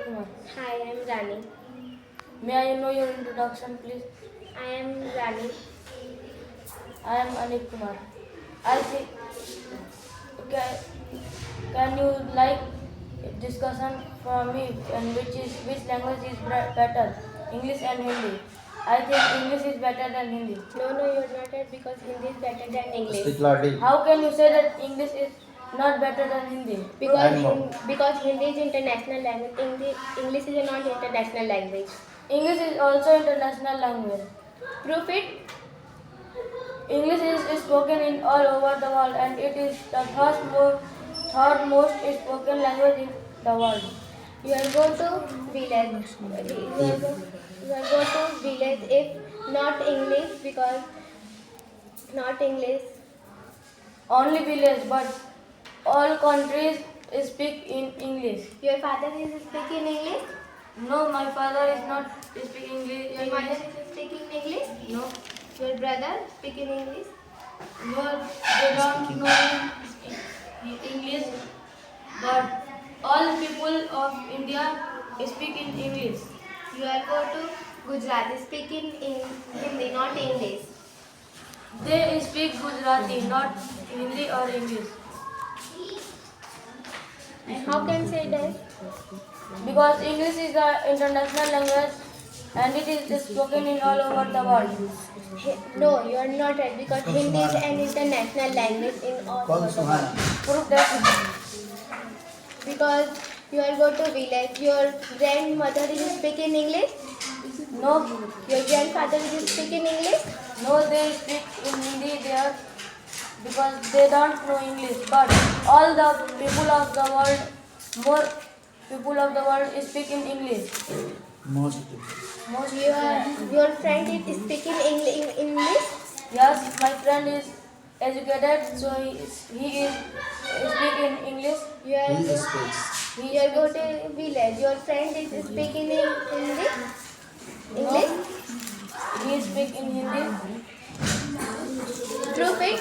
Kumar. Hi, I am Rani. May I know your introduction, please? I am Rani. I am Anik Kumar. I think can, can you like discussion for me and which language is better, English and Hindi? I think English is better than Hindi. No, you're not right because Hindi is better than English. Speak loudly. How can you say that English is not better than Hindi? Because Hindi is international language. English is a non-international language. English is also international language. Prove it. English is spoken in all over the world and it is the third most spoken language in the world. You are going to village. You are going to village if not English because not English. Only village, but all countries speak in English. Your father is speaking English. No, my father is not speaking English. Your mother is speaking English. No, Your brother speaking English. no, they don't know English, but all people of India speak in English. You are going to Gujarati speaking in Hindi, not English. They speak Gujarati, not Hindi or English. And how can say that? Because English is the international language and it is spoken in all over the world. No, you are not right because Hindi is an international language in all over the world. Prove that. Because you are going to village, your grandmother is speaking English. No, Your grandfather is speaking English. no, they speak in Hindi there because they don't know English. But all the people of the world, more people of the world speak in English. Most. Your friend is speaking English. Yes, my friend is educated, so he is speaking English. You are, He speaks. you are going to village. Your friend is speaking in English. English. He speak in Hindi. Prove it.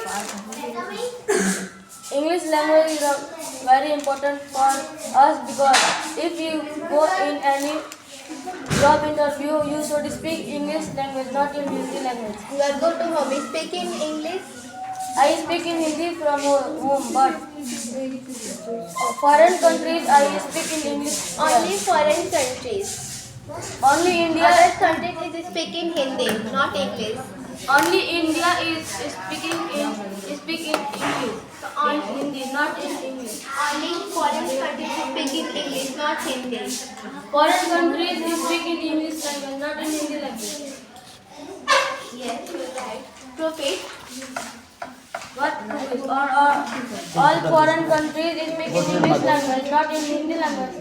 English language is very important for us because if you go in any job interview, you should speak English language, not in Hindi language. You are going to home speaking English. I speak in Hindi from home, but foreign countries I speak in English. Only foreign countries. Only India. Other countries is speaking Hindi, not English. Only India is speaking English. In Hindi, not in English. Only foreign countries is speaking English, not Hindi. Foreign countries speak in English language, not in Hindi language. Yes, you are right. Prove it. What is or all foreign countries speak in English language, not in Hindi language.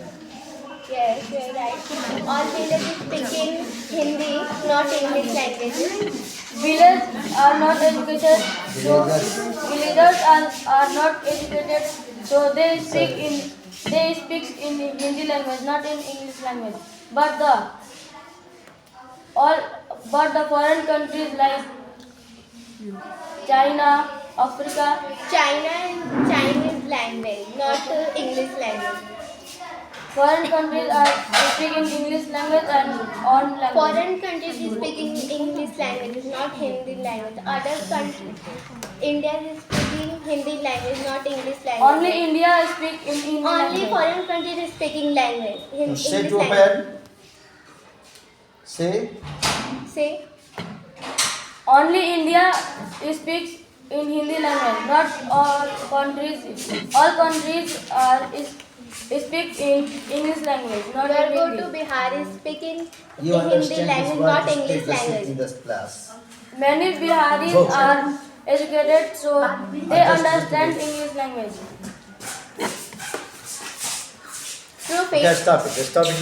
Yes, you are right. All villages speaking Hindi, not English language. Villagers are not educated, so villagers are not educated, so they speak in Hindi language, not in English language. But the foreign countries like China, Africa, China and Chinese language, not English language. foreign countries are speaking English language and own language. Foreign countries is speaking English language, not Hindi language. Other countries, India is speaking Hindi language, not English language. Only India speak in Hindi Only language. foreign countries is speaking language. Say English to language. open. Say. Say. Only India speaks in Hindi language, not all countries. All countries speak in English language, not You are in going to Hindi. Bihar is speaking You Hindi understand language, this not word English in language. this class. Many Biharis Both. are educated, so they understand English language. Prove Okay, it. stop it. Stop it now.